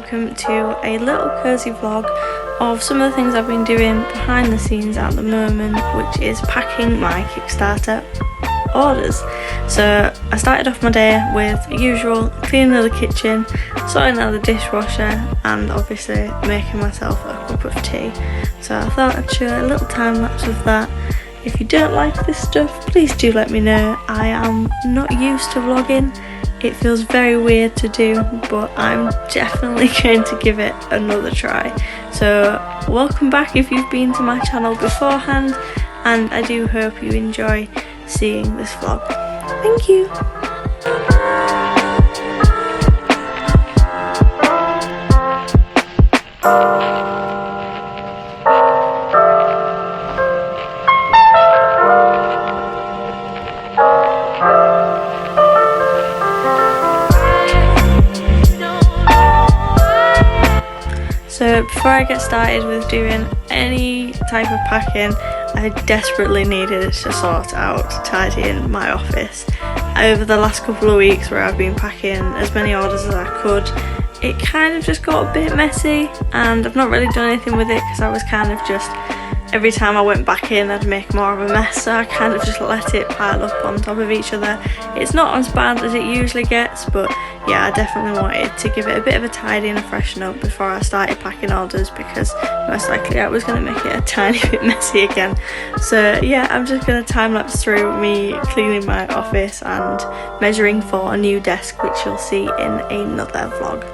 welcome to a little cozy vlog of some of the things I've been doing behind the scenes at the moment, which is packing my Kickstarter orders. So I started off my day with usual cleaning of the kitchen, sorting out the dishwasher, and obviously making myself a cup of tea. So I thought I'd show a little time lapse of that. If you don't like this stuff, please do let me know. I am not used to vlogging. It feels very weird to do, but I'm definitely going to give it another try. So welcome back if you've been to my channel beforehand, and I do hope you enjoy seeing this vlog. Thank you. So before I get started with doing any type of packing, I desperately needed to sort out tidying my office. Over the last couple of weeks where I've been packing as many orders as I could, it kind of just got a bit messy, and I've not really done anything with it because I was kind of just, every time I went back in I'd make more of a mess, so I kind of just let it pile up on top of each other. It's not as bad as it usually gets, but yeah, I definitely wanted to give it a bit of a tidy and a freshen up before I started packing orders, because most likely I was going to make it a tiny bit messy again. So yeah, I'm just going to time lapse through me cleaning my office and measuring for a new desk, which you'll see in another vlog.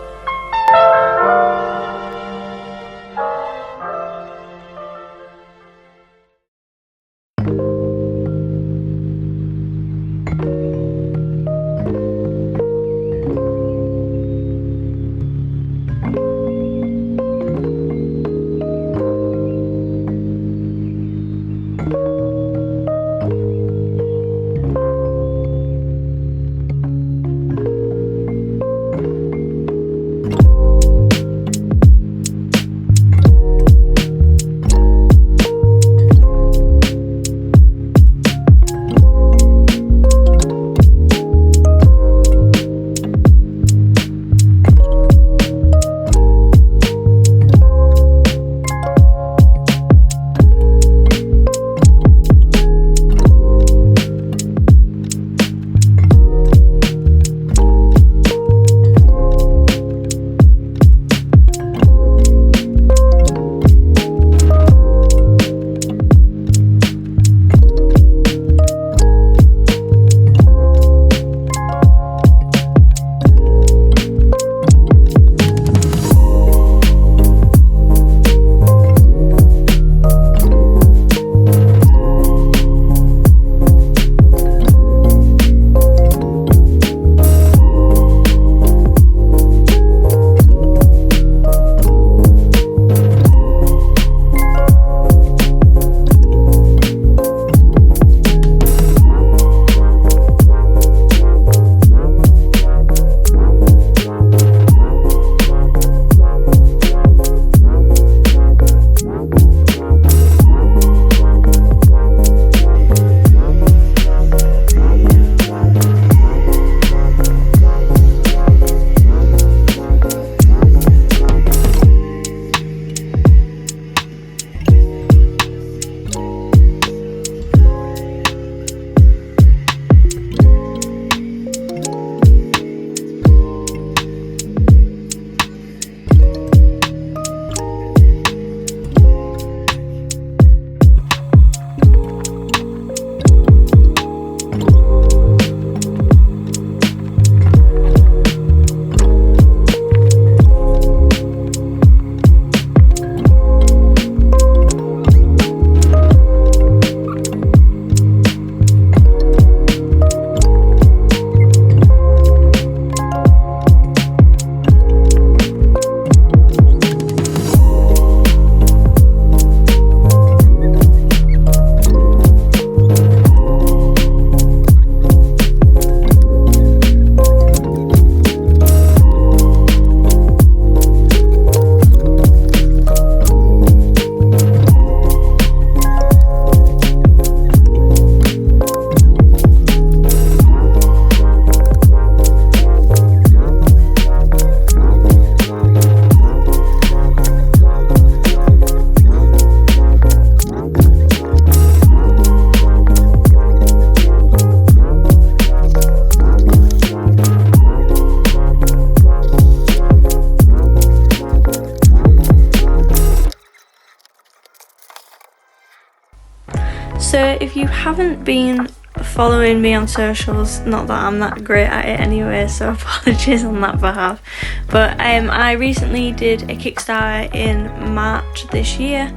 if you haven't been following me on socials, not that I'm that great at it anyway, so apologies on that behalf, but I recently did a Kickstarter in March this year,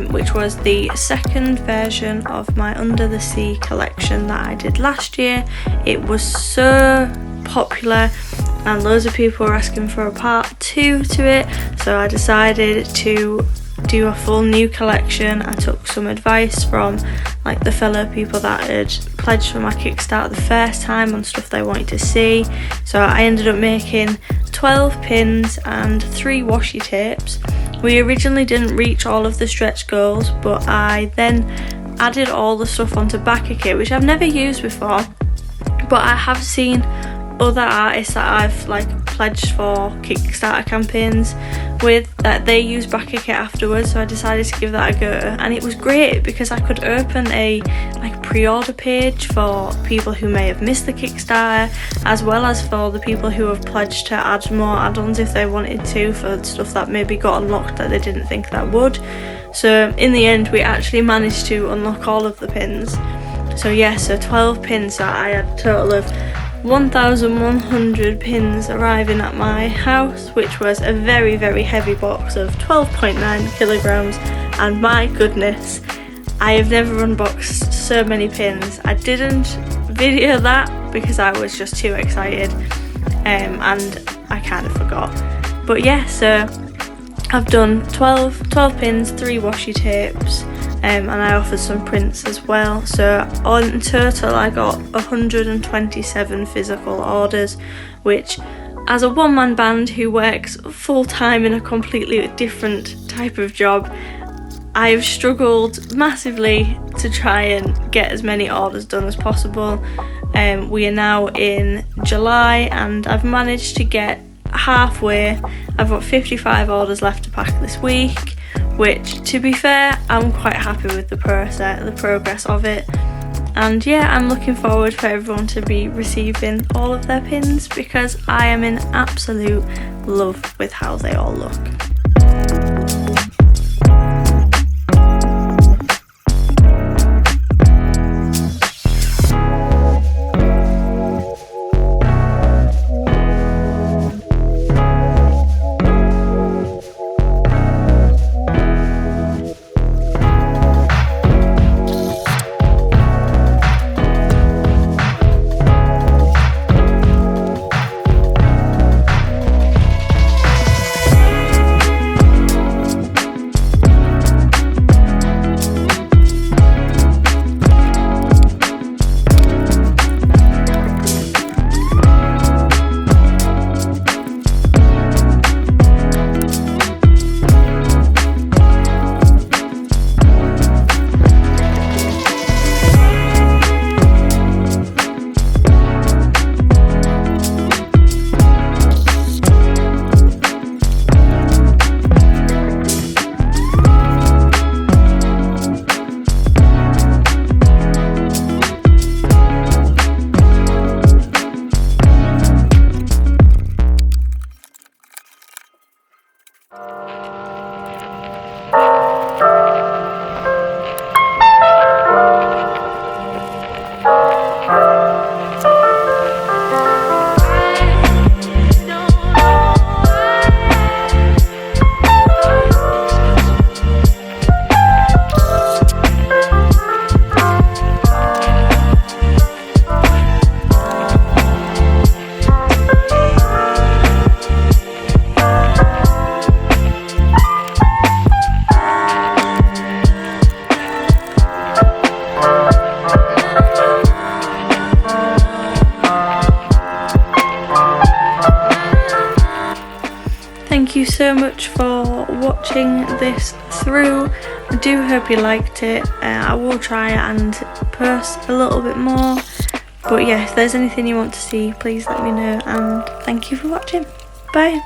which was the second version of my Under the Sea collection that I did last year. It was so popular and loads of people were asking for a part 2 to it, so I decided to do a full new collection. I took some advice from like the fellow people that had pledged for my Kickstarter the first time on stuff they wanted to see, so I ended up making 12 pins and 3 washi tapes. We originally didn't reach all of the stretch goals, but I then added all the stuff onto backer kit, which I've never used before, but I have seen other artists that I've like pledged for Kickstarter campaigns with, that they use backer kit afterwards, so I decided to give that a go, and it was great because I could open a like pre-order page for people who may have missed the Kickstarter, as well as for the people who have pledged to add more add-ons if they wanted to, for stuff that maybe got unlocked that they didn't think that would. So in the end we actually managed to unlock all of the pins. So yeah, so 12 pins, so I had a total of 1,100 pins arriving at my house, which was a very, very heavy box of 12.9 kilograms, and my goodness, I have never unboxed so many pins. I didn't video that because I was just too excited, and I kind of forgot. But yeah, so I've done 12 pins, 3 washi tapes, and I offered some prints as well. So on total I got 127 physical orders, which as a one-man band who works full-time in a completely different type of job, I've struggled massively to try and get as many orders done as possible. We are now in July and I've managed to get halfway. I've got 55 orders left to pack this week, which, to be fair, I'm quite happy with the progress of it. And yeah, I'm looking forward for everyone to be receiving all of their pins because I am in absolute love with how they all look. Thank you so much for watching this through. I do hope you liked it. I will try and post a little bit more, but yeah, if there's anything you want to see, please let me know, and thank you for watching. Bye.